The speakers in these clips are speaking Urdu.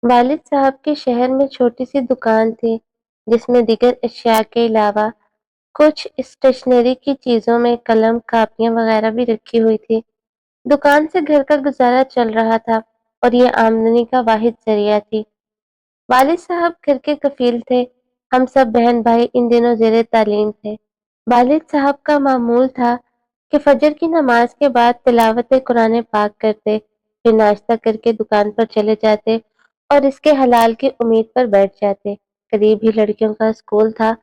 والد صاحب کے شہر میں چھوٹی سی دکان تھی جس میں دیگر اشیاء کے علاوہ کچھ اسٹیشنری کی چیزوں میں قلم کاپیاں وغیرہ بھی رکھی ہوئی تھی۔ دکان سے گھر کا گزارا چل رہا تھا اور یہ آمدنی کا واحد ذریعہ تھی۔ والد صاحب گھر کے کفیل تھے۔ ہم سب بہن بھائی ان دنوں زیر تعلیم تھے۔ والد صاحب کا معمول تھا کہ فجر کی نماز کے بعد تلاوت قرآن پاک کرتے، پھر ناشتہ کر کے دکان پر چلے جاتے اور اس کے حلال کی امید پر بیٹھ جاتے۔ قریب ہی لڑکیوں کا اسکول تھا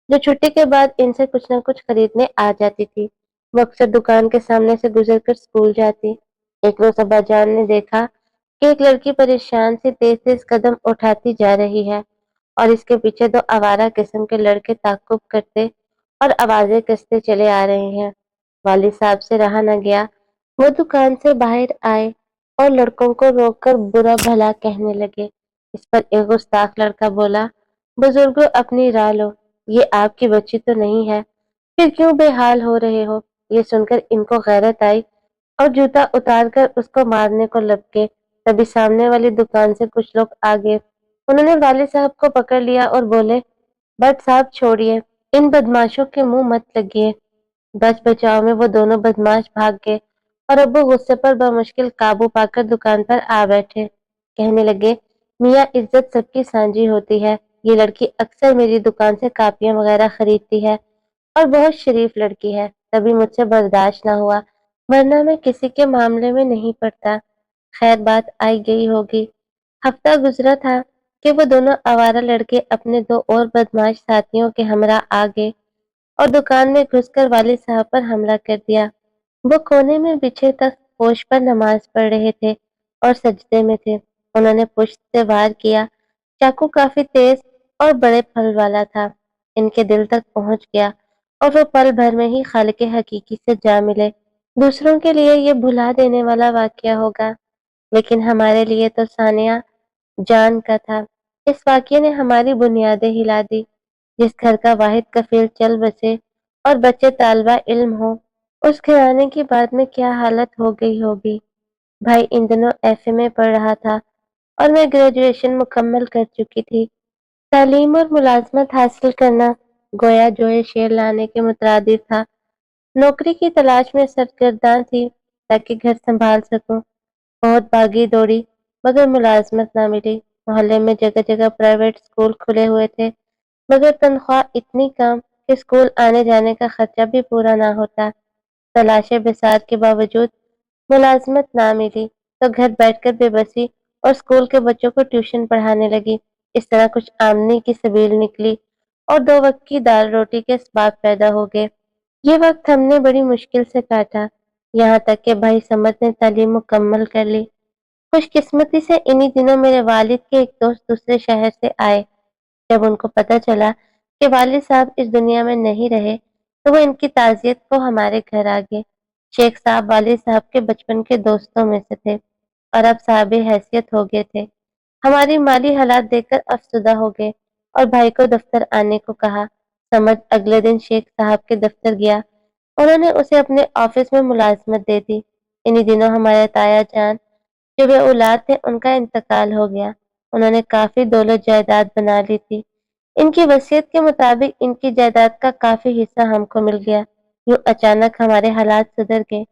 جو چھٹی کے بعد ان سے کچھ نہ کچھ خریدنے آ جاتی تھی۔ وہ اکثر دکان کے سامنے سے گزر کر اسکول جاتی۔ ایک روز ابا جان نے دیکھا کہ ایک لڑکی پریشان سے تیز تیز قدم اٹھاتی جا رہی ہے اور اس کے پیچھے دو آوارہ قسم کے لڑکے تعقب کرتے اور آوازیں کستے چلے آ رہے ہیں۔ والد صاحب سے رہا نہ گیا۔ وہ دکان سے باہر آئے اور لڑکوں کو روک کر برا بھلا کہنے لگے۔ اس پر ایک گستاخ لڑکا بولا، بزرگوں اپنی راہ لو، یہ آپ کی بچی تو نہیں ہے، پھر کیوں بے حال ہو رہے ہو؟ یہ سن کر ان کو غیرت آئی اور جوتا اتار کر اس کو مارنے کو لپکے۔ تبھی سامنے والی دکان سے کچھ لوگ آگے، انہوں نے والد صاحب کو پکڑ لیا اور بولے، بٹ صاحب چھوڑیے، ان بدماشوں کے منہ مت لگیے۔ بچ بچاؤ میں وہ دونوں بدماش بھاگ گئے اور ابو غصے پر بمشکل قابو پا کر دکان پر آ بیٹھے۔ کہنے لگے، میاں عزت سب کی سانجی ہوتی ہے، یہ لڑکی اکثر میری دکان سے کاپیاں وغیرہ خریدتی ہے اور بہت شریف لڑکی ہے، تبھی مجھ سے برداشت نہ ہوا، ورنہ میں کسی کے معاملے میں نہیں پڑتا۔ خیر بات آئی گئی ہوگی۔ ہفتہ گزرا تھا کہ وہ دونوں آوارہ لڑکے اپنے دو اور بدماش ساتھیوں کے ہمراہ آ گئے اور دکان میں گھس کر والد صاحب پر حملہ کر دیا۔ وہ کونے میں بچھے تخت پوش پر نماز پڑھ رہے تھے اور سجدے میں تھے۔ انہوں نے پشت سے وار کیا۔ چاقو کافی تیز اور بڑے پھل والا تھا، ان کے دل تک پہنچ گیا اور وہ پل بھر میں ہی خالق حقیقی سے جا ملے۔ دوسروں کے لیے یہ بھلا دینے والا واقعہ ہوگا، لیکن ہمارے لیے تو ثانیہ جان کا تھا۔ اس واقعے نے ہماری بنیادیں ہلا دی۔ جس گھر کا واحد کفیل چل بسے اور بچے طالبہ علم ہوں، اس گھرانے کی بعد میں کیا حالت ہو گئی ہوگی۔ بھائی ان دنوں ایف اے میں پڑھ رہا تھا اور میں گریجویشن مکمل کر چکی تھی۔ تعلیم اور ملازمت حاصل کرنا گویا جوئے شیر لانے کے مترادف تھا۔ نوکری کی تلاش میں سرگرداں تھی تاکہ گھر سنبھال سکوں۔ بہت بھاگی دوڑی مگر ملازمت نہ ملی۔ محلے میں جگہ جگہ پرائیویٹ اسکول کھلے ہوئے تھے مگر تنخواہ اتنی کم کہ اسکول آنے جانے کا خرچہ بھی پورا نہ ہوتا۔ تلاش بساط کے باوجود ملازمت نہ ملی تو گھر بیٹھ کر بے بسی اور اسکول کے بچوں کو ٹیوشن پڑھانے لگی۔ اس طرح کچھ آمدنی کی سبیل نکلی اور دو وقت کی دال روٹی کے اسباب پیدا ہو گئے۔ یہ وقت ہم نے بڑی مشکل سے کاٹا، یہاں تک کہ بھائی سمد نے تعلیم مکمل کر لی۔ خوش قسمتی سے انہی دنوں میرے والد کے ایک دوست دوسرے شہر سے آئے۔ جب ان کو پتہ چلا کہ والد صاحب اس دنیا میں نہیں رہے تو وہ ان کی تعزیت کو ہمارے گھر آ گئے۔ شیخ صاحب والد صاحب کے بچپن کے دوستوں میں سے تھے اور اب صاحب حیثیت ہو گئے تھے۔ ہماری مالی حالات دیکھ کر افسردہ ہو گئے اور بھائی کو دفتر آنے کو کہا۔ سمجھ اگلے دن شیخ صاحب کے دفتر گیا۔ انہوں نے اسے اپنے آفس میں ملازمت دے دی۔ انہی دنوں ہمارے تایا جان جو بے اولاد تھے ان کا انتقال ہو گیا۔ انہوں نے کافی دولت جائیداد بنا لی تھی۔ ان کی وصیت کے مطابق ان کی جائیداد کا کافی حصہ ہم کو مل گیا۔ یوں اچانک ہمارے حالات سدھر گئے۔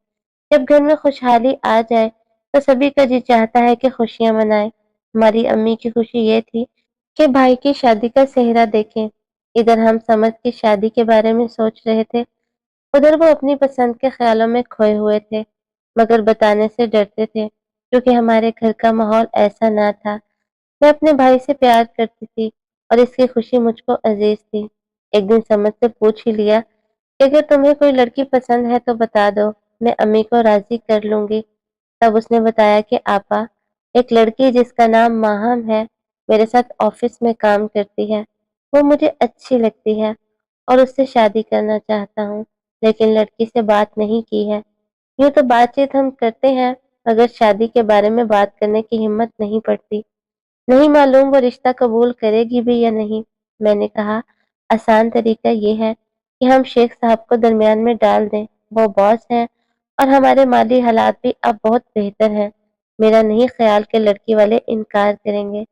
جب گھر میں خوشحالی آ جائے تو سبھی کا جی چاہتا ہے کہ خوشیاں منائیں۔ ہماری امی کی خوشی یہ تھی کہ بھائی کی شادی کا سہرا دیکھیں۔ ادھر ہم سمجھ کی شادی کے بارے میں سوچ رہے تھے، ادھر وہ اپنی پسند کے خیالوں میں کھوئے ہوئے تھے مگر بتانے سے ڈرتے تھے کیونکہ ہمارے گھر کا ماحول ایسا نہ تھا۔ میں اپنے بھائی سے پیار کرتی تھی اور اس کی خوشی مجھ کو عزیز تھی۔ ایک دن سمجھ سے پوچھ ہی لیا کہ اگر تمہیں کوئی لڑکی پسند ہے تو بتا دو، میں امی کو راضی کر لوں گی۔ تب اس نے بتایا کہ آپا، ایک لڑکی جس کا نام ماہم ہے میرے ساتھ آفس میں کام کرتی ہے، وہ مجھے اچھی لگتی ہے اور اس سے شادی کرنا چاہتا ہوں، لیکن لڑکی سے بات نہیں کی ہے۔ یوں تو بات چیت ہم کرتے ہیں مگر شادی کے بارے میں بات کرنے کی ہمت نہیں پڑتی۔ نہیں معلوم وہ رشتہ قبول کرے گی بھی یا نہیں۔ میں نے کہا، آسان طریقہ یہ ہے کہ ہم شیخ صاحب کو درمیان میں ڈال دیں، وہ باس ہیں اور ہمارے مالی حالات بھی اب بہت بہتر ہیں۔ میرا نہیں خیال کہ لڑکی والے انکار کریں گے۔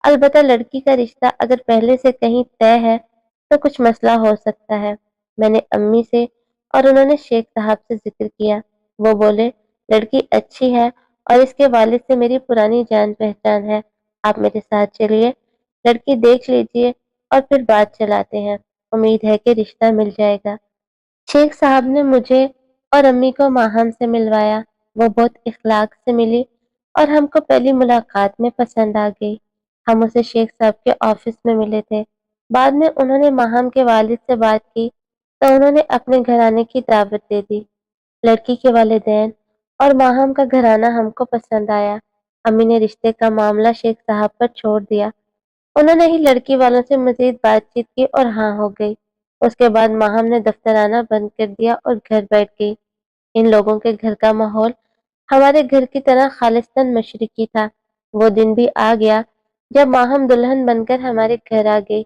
البتہ لڑکی کا رشتہ اگر پہلے سے کہیں طے ہے تو کچھ مسئلہ ہو سکتا ہے۔ میں نے امی سے اور انہوں نے شیخ صاحب سے ذکر کیا۔ وہ بولے لڑکی اچھی ہے اور اس کے والد سے میری پرانی جان پہچان ہے، آپ میرے ساتھ چلیے، لڑکی دیکھ لیجیے اور پھر بات چلاتے ہیں، امید ہے کہ رشتہ مل جائے گا۔ شیخ صاحب نے مجھے اور امی کو ماہم سے ملوایا۔ وہ بہت اخلاق سے ملی اور ہم کو پہلی ملاقات میں پسند آ گئی۔ ہم اسے شیخ صاحب کے آفس میں ملے تھے۔ بعد میں انہوں نے ماہم کے والد سے بات کی تو انہوں نے اپنے گھرانے کی دعوت دے دی۔ لڑکی کے والدین اور ماہم کا گھرانہ ہم کو پسند آیا۔ امی نے رشتے کا معاملہ شیخ صاحب پر چھوڑ دیا۔ انہوں نے ہی لڑکی والوں سے مزید بات چیت کی اور ہاں ہو گئی۔ اس کے بعد ماہم نے دفتر آنا بند کر دیا اور گھر بیٹھ گئی۔ ان لوگوں کے گھر کا ماحول ہمارے گھر کی طرح خالصتاً مشرقی تھا۔ وہ دن بھی آ گیا جب ماہم دلہن بن کر ہمارے گھر آ گئی۔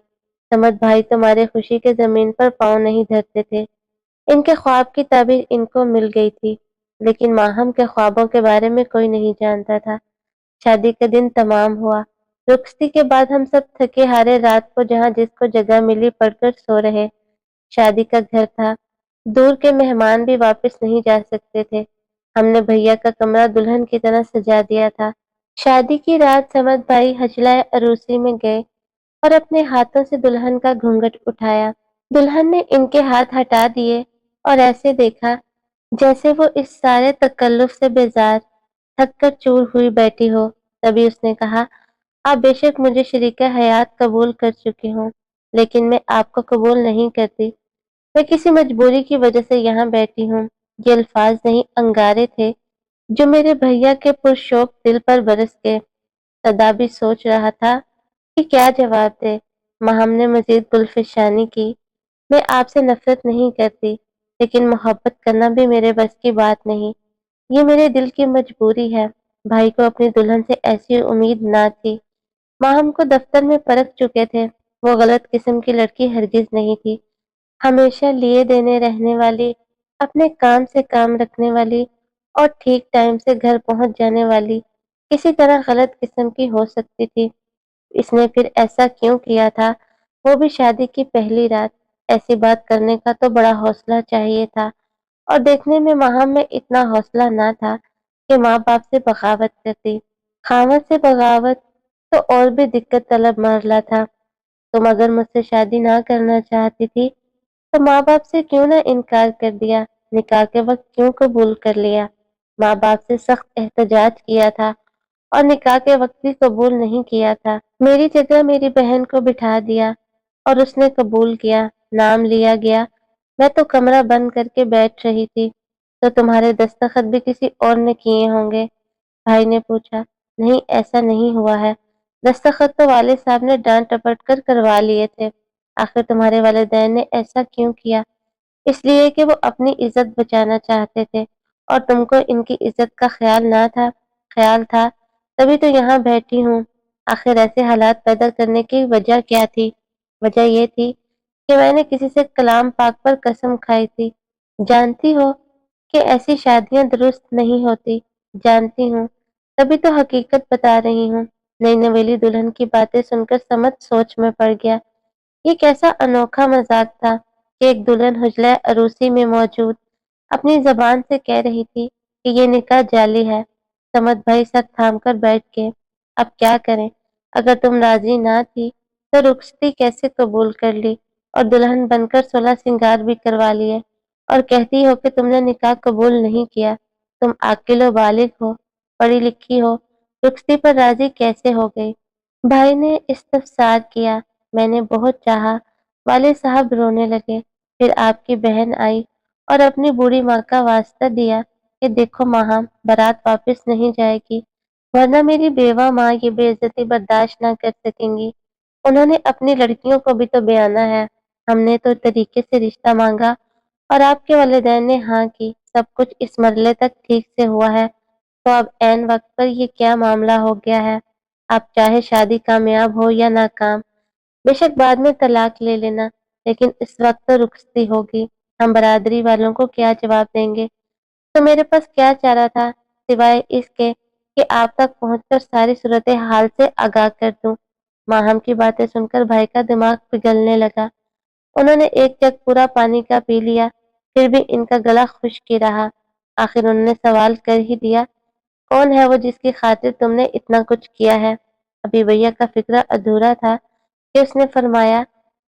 سمد بھائی تمہارے خوشی کے زمین پر پاؤں نہیں دھرتے تھے۔ ان کے خواب کی تعبیر ان کو مل گئی تھی، لیکن ماہم کے خوابوں کے بارے میں کوئی نہیں جانتا تھا۔ شادی کا دن تمام ہوا۔ رخصتی کے بعد ہم سب تھکے ہارے رات کو جہاں جس کو جگہ ملی پڑھ کر سو رہے۔ شادی کا گھر تھا، دور کے مہمان بھی واپس نہیں جا سکتے تھے۔ ہم نے بھیا کا کمرہ دلہن کی طرح سجا دیا تھا۔ شادی کی رات سمد بھائی حجلہ عروسی میں گئے اور اپنے ہاتھوں سے دلہن کا گھونگھٹ اٹھایا۔ دلہن نے ان کے ہاتھ ہٹا دیے اور ایسے دیکھا جیسے وہ اس سارے تکلف سے بیزار، تھک کر چور ہوئی بیٹھی ہو۔ تبھی اس نے کہا آپ بے شک مجھے شریک حیات قبول کر چکی ہوں، لیکن میں آپ کو قبول نہیں کرتی۔ میں کسی مجبوری کی وجہ سے یہاں بیٹھی ہوں۔ یہ الفاظ نہیں انگارے تھے جو میرے بھیا کے پرشوق دل پر برس گئے۔ صدا بھی سوچ رہا تھا کہ کیا جواب دے۔ ماہم نے مزید گلفشانی کی میں آپ سے نفرت نہیں کرتی، لیکن محبت کرنا بھی میرے بس کی بات نہیں، یہ میرے دل کی مجبوری ہے۔ بھائی کو اپنی دلہن سے ایسی امید نہ تھی۔ ماہم کو دفتر میں پرکھ چکے تھے، وہ غلط قسم کی لڑکی ہرگز نہیں تھی۔ ہمیشہ لیے دینے رہنے والی، اپنے کام سے کام رکھنے والی اور ٹھیک ٹائم سے گھر پہنچ جانے والی کسی طرح غلط قسم کی ہو سکتی تھی۔ اس نے پھر ایسا کیوں کیا تھا؟ وہ بھی شادی کی پہلی رات۔ ایسی بات کرنے کا تو بڑا حوصلہ چاہیے تھا، اور دیکھنے میں ماہم میں اتنا حوصلہ نہ تھا کہ ماں باپ سے بغاوت کرتی۔ خاوند سے بغاوت تو اور بھی دقت طلب مرحلہ تھا۔ تم اگر مجھ سے شادی نہ کرنا چاہتی تھی تو ماں باپ سے کیوں نہ انکار کر دیا؟ نکاح کے وقت کیوں قبول کر لیا؟ ماں باپ سے سخت احتجاج کیا تھا اور نکاح کے وقت بھی قبول نہیں کیا تھا۔ میری جگہ میری بہن کو بٹھا دیا اور اس نے قبول کیا، نام لیا گیا۔ میں تو کمرہ بند کر کے بیٹھ رہی تھی، تو تمہارے دستخط بھی کسی اور نے کیے ہوں گے؟ بھائی نے پوچھا۔ نہیں، ایسا نہیں ہوا ہے، دستخط تو والد صاحب نے ڈانٹ ٹپٹ کر کروا لیے تھے۔ آخر تمہارے والدین نے ایسا کیوں کیا؟ اس لیے کہ وہ اپنی عزت بچانا چاہتے تھے اور تم کو ان کی عزت کا خیال نہ تھا۔ خیال تھا تبھی تو یہاں بیٹھی ہوں۔ آخر ایسے حالات پیدا کرنے کی وجہ کیا تھی؟ وجہ یہ تھی کہ میں نے کسی سے کلام پاک پر قسم کھائی تھی۔ جانتی ہو کہ ایسی شادیاں درست نہیں ہوتی؟ جانتی ہوں، تبھی تو حقیقت بتا رہی ہوں۔ نئی نویلی دلہن کی باتیں سن کر سمجھ سوچ میں پڑ گیا۔ یہ کیسا انوکھا مذاق تھا کہ ایک دلہن حجلہ عروسی میں موجود اپنی زبان سے کہہ رہی تھی کہ یہ نکاح جعلی ہے۔ سمد بھائی سر تھام کر بیٹھ گئے۔ اب کیا کریں؟ اگر تم راضی نہ تھی تو رخصتی کیسے قبول کر لی اور دلہن بن کر 16 سنگار بھی کروا لیے، اور کہتی ہو کہ تم نے نکاح قبول نہیں کیا؟ تم عاقل و بالغ ہو، پڑھی لکھی ہو، رخصتی پر راضی کیسے ہو گئی؟ بھائی نے استفسار کیا۔ میں نے بہت چاہا۔ والد صاحب رونے لگے۔ پھر آپ کی بہن آئی اور اپنی بوڑھی ماں کا واسطہ دیا کہ دیکھو ماہم، بارات واپس نہیں جائے گی، ورنہ میری بیوہ ماں یہ بے عزتی برداشت نہ کر سکیں گی۔ انہوں نے اپنی لڑکیوں کو بھی تو بیانا ہے۔ ہم نے تو طریقے سے رشتہ مانگا اور آپ کے والدین نے ہاں کی، سب کچھ اس مرحلے تک ٹھیک سے ہوا ہے، تو اب عین وقت پر یہ کیا معاملہ ہو گیا ہے؟ اب چاہے شادی کامیاب ہو یا ناکام، بے شک بعد میں طلاق لے لینا، لیکن اس وقت تو رخصتی ہوگی۔ ہم برادری والوں کو کیا جواب دیں گے؟ تو میرے پاس کیا چارہ تھا سوائے اس کے کہ آپ تک پہنچ کر ساری صورتحال سے آگاہ کر دوں۔ ماہم کی باتیں سن کر بھائی کا دماغ پگھلنے لگا۔ انہوں نے ایک جگ پورا پانی کا پی لیا، پھر بھی ان کا گلا خشک ہی رہا۔ آخر انہوں نے سوال کر ہی دیا، کون ہے وہ جس کی خاطر تم نے اتنا کچھ کیا ہے؟ ابھی بھیا کا فکرہ ادھورا تھا کہ اس نے فرمایا،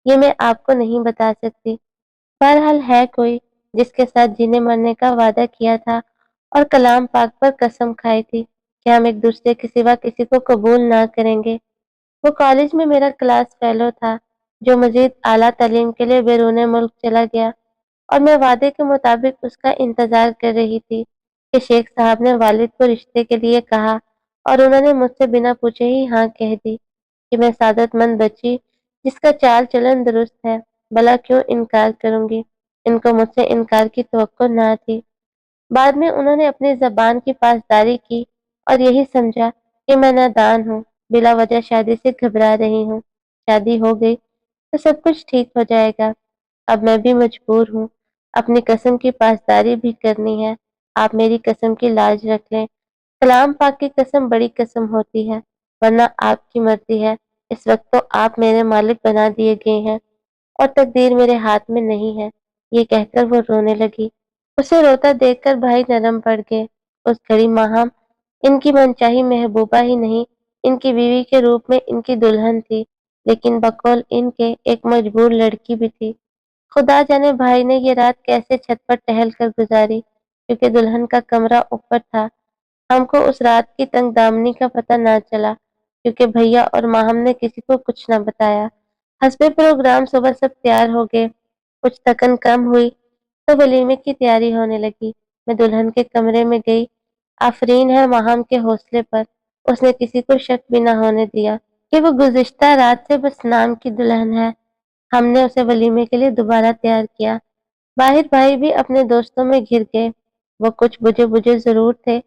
یہ میں آپ کو نہیں بتا سکتی۔ بہرحال ہے کوئی جس کے ساتھ جینے مرنے کا وعدہ کیا تھا اور کلام پاک پر قسم کھائی تھی کہ ہم ایک دوسرے کے سوا کسی کو قبول نہ کریں گے۔ وہ کالج میں میرا کلاس فیلو تھا جو مزید اعلیٰ تعلیم کے لیے بیرون ملک چلا گیا، اور میں وعدے کے مطابق اس کا انتظار کر رہی تھی کہ شیخ صاحب نے والد کو رشتے کے لیے کہا اور انہوں نے مجھ سے بنا پوچھے ہی ہاں کہہ دی کہ میں سعادت مند بچی جس کا چال چلن درست ہے، بھلا کیوں انکار کروں گی؟ ان کو مجھ سے انکار کی توقع نہ تھی۔ بعد میں انہوں نے اپنی زبان کی پاسداری کی اور یہی سمجھا کہ میں نادان ہوں، بلا وجہ شادی سے گھبرا رہی ہوں۔ شادی ہو گئی تو سب کچھ ٹھیک ہو جائے گا۔ اب میں بھی مجبور ہوں، اپنی قسم کی پاسداری بھی کرنی ہے۔ آپ میری قسم کی لاج رکھ لیں۔ کلام پاک کی قسم بڑی قسم ہوتی ہے، ورنہ آپ کی مرضی ہے۔ اس وقت تو آپ میرے مالک بنا دیے گئے ہیں اور تقدیر میرے ہاتھ میں نہیں ہے۔ یہ کہہ کر وہ رونے لگی۔ اسے روتا دیکھ کر بھائی نرم پڑ گئے۔ اس گھڑی ماہم ان کی منچاہی محبوبہ ہی نہیں، ان کی بیوی کے روپ میں ان کی دلہن تھی، لیکن بقول ان کے ایک مجبور لڑکی بھی تھی۔ خدا جانے بھائی نے یہ رات کیسے چھت پر ٹہل کر گزاری، کیونکہ دلہن کا کمرہ اوپر تھا۔ ہم کو اس رات کی تنگ دامنی کا پتہ نہ چلا، کیونکہ بھیا اور ماہم نے کسی کو کچھ نہ بتایا۔ حسب پروگرام صبح سب تیار ہو گئے۔ کچھ تکن کم ہوئی تو ولیمے کی تیاری ہونے لگی۔ میں دلہن کے کمرے میں گئی۔ آفرین ہے ماہم کے حوصلے پر، اس نے کسی کو شک بھی نہ ہونے دیا کہ وہ گزشتہ رات سے بس نام کی دلہن ہے۔ ہم نے اسے ولیمے کے لیے دوبارہ تیار کیا۔ باہر بھائی بھی اپنے دوستوں میں گھر گئے۔ وہ کچھ بجے بجے ضرور تھے،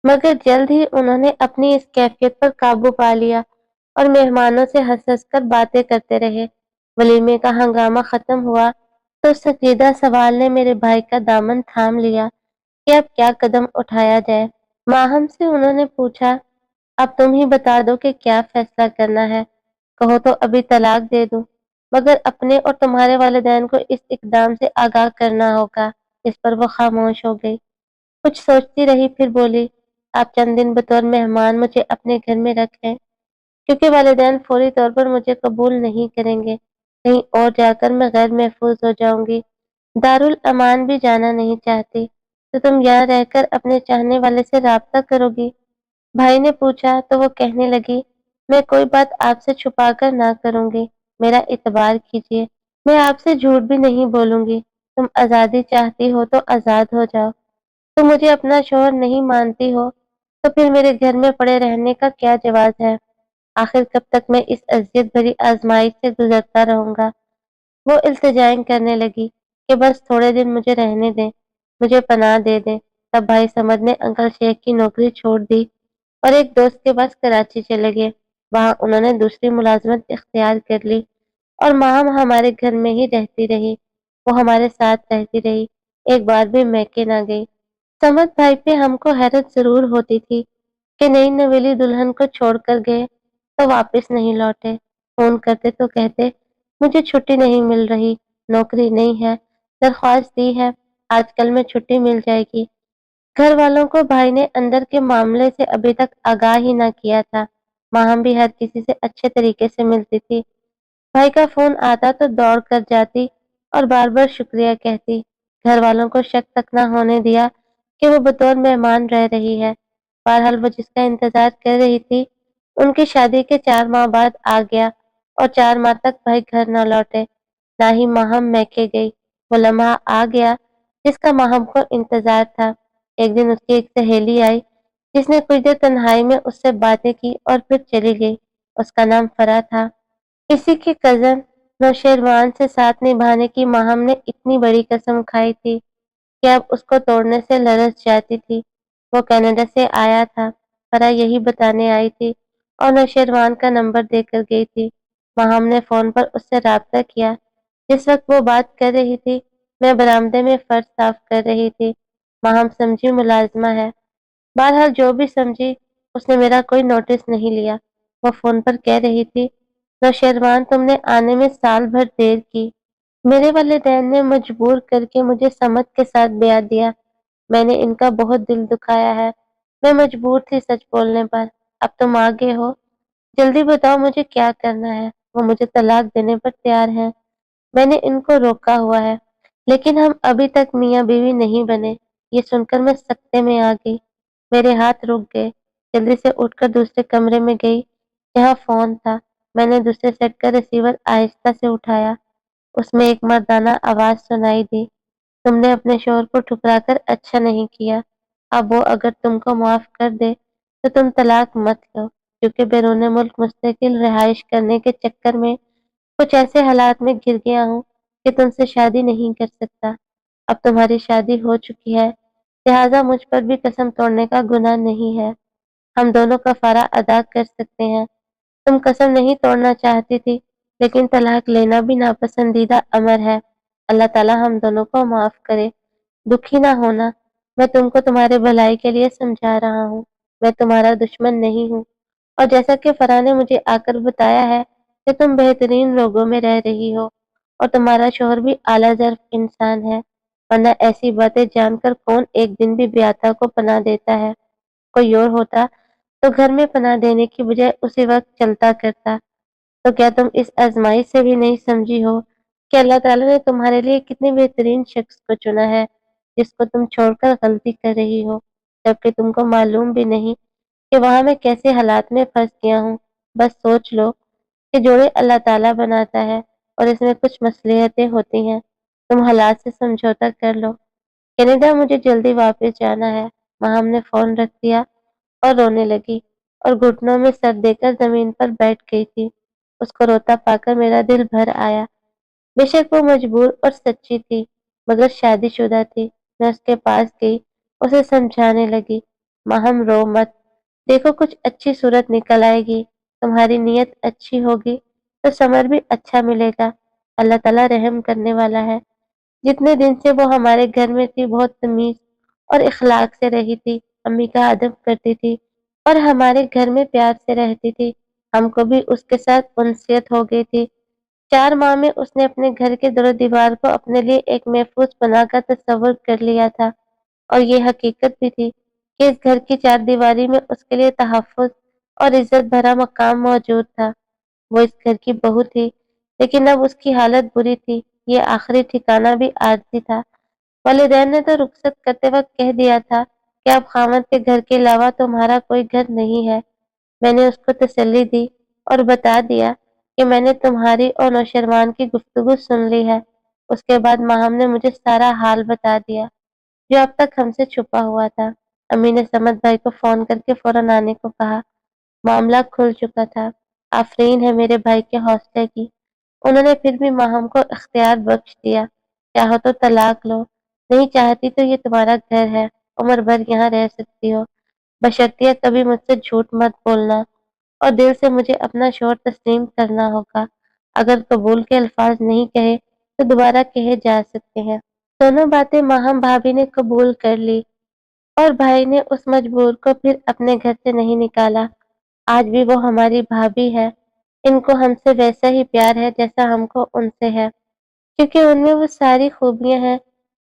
مگر جلد ہی انہوں نے اپنی اس کیفیت پر قابو پا لیا اور مہمانوں سے ہنس ہنس کر باتیں کرتے رہے۔ ولیمے کا ہنگامہ ختم ہوا تو سجیدہ سوال نے میرے بھائی کا دامن تھام لیا کہ اب کیا قدم اٹھایا جائے۔ ماہم سے انہوں نے پوچھا، اب تم ہی بتا دو کہ کیا فیصلہ کرنا ہے، کہو تو ابھی طلاق دے دوں، مگر اپنے اور تمہارے والدین کو اس اقدام سے آگاہ کرنا ہوگا۔ اس پر وہ خاموش ہو گئی۔ کچھ سوچتی رہی، پھر بولی، آپ چند دن بطور مہمان مجھے اپنے گھر میں رکھیں، کیونکہ والدین فوری طور پر مجھے قبول نہیں کریں گے۔ کہیں اور جا کر میں غیر محفوظ ہو جاؤں گی۔ دارالامان بھی جانا نہیں چاہتی، تو تم یہاں رہ کر اپنے چاہنے والے سے رابطہ کرو گی؟ بھائی نے پوچھا تو وہ کہنے لگی، میں کوئی بات آپ سے چھپا کر نہ کروں گی، میرا اعتبار کیجیے، میں آپ سے جھوٹ بھی نہیں بولوں گی۔ تم آزادی چاہتی ہو تو آزاد ہو جاؤ، تم مجھے اپنا شوہر نہیں مانتی ہو تو پھر میرے گھر میں پڑے رہنے کا کیا جواز ہے؟ آخر کب تک میں اس اذیت بھری آزمائش سے گزرتا رہوں گا؟ وہ التجائیں کرنے لگی کہ بس تھوڑے دن مجھے رہنے دیں، مجھے پناہ دے دیں۔ تب بھائی سمد نے انکل شیخ کی نوکری چھوڑ دی اور ایک دوست کے پاس کراچی چلے گئے۔ وہاں انہوں نے دوسری ملازمت اختیار کر لی اور ماہم ہمارے گھر میں ہی رہتی رہی۔ وہ ہمارے ساتھ رہتی رہی، ایک بار بھی میکے نہ گئی۔ سمد بھائی پہ ہم کو حیرت ضرور ہوتی تھی کہ نئی نویلی دلہن کو چھوڑ کر گئے تو واپس نہیں لوٹے۔ فون کرتے تو کہتے، مجھے چھٹی نہیں مل رہی، نوکری نہیں ہے، درخواست دی ہے، آج کل میں چھٹی مل جائے گی۔ گھر والوں کو بھائی نے اندر کے معاملے سے ابھی تک آگاہ ہی نہ کیا تھا۔ ماہم بھی ہر کسی سے اچھے طریقے سے ملتی تھی۔ بھائی کا فون آتا تو دوڑ کر جاتی اور بار بار شکریہ کہتی۔ گھر والوں کو شک تک نہ ہونے دیا کہ وہ بطور مہمان رہ رہی ہے۔ بہرحال وہ جس کا انتظار کر رہی تھی، ان کی شادی کے 4 ماہ بعد آ گیا اور 4 ماہ تک بھائی گھر نہ لوٹے، نہ ہی ماہم میکے گئی۔ وہ لمحہ آ گیا جس کا ماہم کو انتظار تھا۔ ایک دن اس کی ایک سہیلی آئی جس نے کچھ دیر تنہائی میں اس سے باتیں کی اور پھر چلی گئی۔ اس کا نام فرا تھا۔ اسی کی کزن نوشیروان سے ساتھ نبھانے کی ماہم نے اتنی بڑی قسم کھائی تھی کہ اب اس کو توڑنے سے لرز جاتی تھی۔ وہ کینیڈا سے آیا تھا، فرا یہی بتانے آئی تھی اور نوشیروان کا نمبر دے کر گئی تھی۔ ماہم نے فون پر اس سے رابطہ کیا۔ جس وقت وہ بات کر رہی تھی، میں برآمدے میں فرش صاف کر رہی تھی۔ ماہم سمجھی ملازمہ ہے۔ بہرحال جو بھی سمجھی، اس نے میرا کوئی نوٹس نہیں لیا۔ وہ فون پر کہہ رہی تھی، نوشیروان تم نے آنے میں سال بھر دیر کی، میرے والدین نے مجبور کر کے مجھے سمت کے ساتھ بیاہ دیا، میں نے ان کا بہت دل دکھایا ہے، میں مجبور تھی سچ بولنے پر، اب تم آگے ہو، جلدی بتاؤ مجھے کیا کرنا ہے، وہ مجھے طلاق دینے پر تیار ہیں، میں نے ان کو روکا ہوا ہے، لیکن ہم ابھی تک میاں بیوی نہیں بنے، یہ سن کر میں سکتے میں آ گئی، میرے ہاتھ رک گئے، جلدی سے اٹھ کر دوسرے کمرے میں گئی جہاں فون تھا، میں نے دوسرے سیٹ کا ریسیور آہستہ سے اٹھایا، اس میں ایک مردانہ آواز سنائی دی، تم نے اپنے شوہر کو ٹھکرا کر اچھا نہیں کیا، اب وہ اگر تم کو معاف کر دے تو تم طلاق مت لو، کیونکہ بیرون ملک مستقل رہائش کرنے کے چکر میں کچھ ایسے حالات میں گر گیا ہوں کہ تم سے شادی نہیں کر سکتا، اب تمہاری شادی ہو چکی ہے، لہٰذا مجھ پر بھی قسم توڑنے کا گناہ نہیں ہے، ہم دونوں کفارہ ادا کر سکتے ہیں، تم قسم نہیں توڑنا چاہتی تھی، لیکن طلاق لینا بھی ناپسندیدہ امر ہے، اللہ تعالیٰ ہم دونوں کو معاف کرے، دکھی نہ ہونا، میں تم کو تمہارے بھلائی کے لیے سمجھا رہا ہوں، میں تمہارا دشمن نہیں ہوں، اور جیسا کہ فرح نے مجھے آ کر بتایا ہے کہ تم بہترین لوگوں میں رہ رہی ہو اور تمہارا شوہر بھی اعلیٰ ظرف انسان ہے، ورنہ ایسی باتیں جان کر کون ایک دن بھی بیاتہ کو پناہ دیتا ہے، کوئی اور ہوتا تو گھر میں پناہ دینے کی بجائے اسی وقت چلتا کرتا، تو کیا تم اس آزمائش سے بھی نہیں سمجھی ہو کہ اللہ تعالیٰ نے تمہارے لیے کتنے بہترین شخص کو چنا ہے جس کو تم چھوڑ کر غلطی کر رہی ہو، جبکہ تم کو معلوم بھی نہیں کہ وہاں میں کیسے حالات میں پھنس گیا ہوں، بس سوچ لو کہ جوڑے اللہ تعالیٰ بناتا ہے اور اس میں کچھ مصلحتیں ہوتی ہیں، تم حالات سے سمجھوتا کر لو، کینیڈا مجھے جلدی واپس جانا ہے، وہاں ہم نے فون رکھ دیا اور رونے لگی اور گھٹنوں میں سر دے کر زمین پر بیٹھ گئی تھی، اس کو روتا پا کر میرا دل بھر آیا، بے شک وہ مجبور اور سچی تھی مگر شادی شدہ تھی، میں اس کے پاس گئی، اسے سمجھانے لگی، ماہم رو مت، دیکھو کچھ اچھی صورت نکل آئے گی، تمہاری نیت اچھی ہوگی تو ثمر بھی اچھا ملے گا، اللہ تعالیٰ رحم کرنے والا ہے، جتنے دن سے وہ ہمارے گھر میں تھی بہت تمیز اور اخلاق سے رہی تھی، امی کا ادب کرتی تھی اور ہمارے گھر میں پیار سے رہتی تھی، ہم کو بھی اس کے ساتھ انسیت ہو گئی تھی، 4 ماہ میں اس نے اپنے گھر کے در و دیوار کو اپنے لیے ایک محفوظ پناہ کا تصور کر لیا تھا، اور یہ حقیقت بھی تھی کہ اس گھر کی 4 دیواری میں اس کے لیے تحفظ اور عزت بھرا مقام موجود تھا، وہ اس گھر کی بہو تھی، لیکن اب اس کی حالت بری تھی، یہ آخری ٹھکانہ بھی عارضی تھا، والدین نے تو رخصت کرتے وقت کہہ دیا تھا کہ اب خاوند کے گھر کے علاوہ تمہارا کوئی گھر نہیں ہے، میں نے اس کو تسلی دی اور بتا دیا کہ میں نے تمہاری اور نوشیروان کی گفتگو سن لی ہے، اس کے بعد ماہم نے مجھے سارا حال بتا دیا جو اب تک ہم سے چھپا ہوا تھا، امی نے سمت بھائی کو فون کر کے فوراً آنے کو کہا، معاملہ کھل چکا تھا، آفرین ہے میرے بھائی کے حوصلے کی، انہوں نے پھر بھی ماہم کو اختیار بخش دیا، چاہو تو طلاق لو، نہیں چاہتی تو یہ تمہارا گھر ہے، عمر بھر یہاں رہ سکتی ہو، بشرطیہ کبھی مجھ سے جھوٹ مت بولنا اور دل سے مجھے اپنا شوہر تسلیم کرنا ہوگا، اگر قبول کے الفاظ نہیں کہے تو دوبارہ کہے جا سکتے ہیں، دونوں باتیں ماہم بھابھی نے قبول کر لی اور بھائی نے اس مجبور کو پھر اپنے گھر سے نہیں نکالا، آج بھی وہ ہماری بھابھی ہے، ان کو ہم سے ویسا ہی پیار ہے جیسا ہم کو ان سے ہے، کیونکہ ان میں وہ ساری خوبیاں ہیں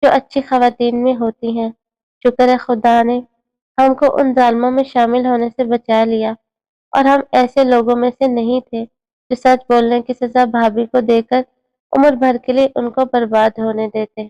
جو اچھی خواتین میں ہوتی ہیں، شکر ہے خدا نے ہم کو ان ظالموں میں شامل ہونے سے بچا لیا، اور ہم ایسے لوگوں میں سے نہیں تھے جو سچ بولنے کی سزا بھابھی کو دے کر عمر بھر کے لیے ان کو برباد ہونے دیتے۔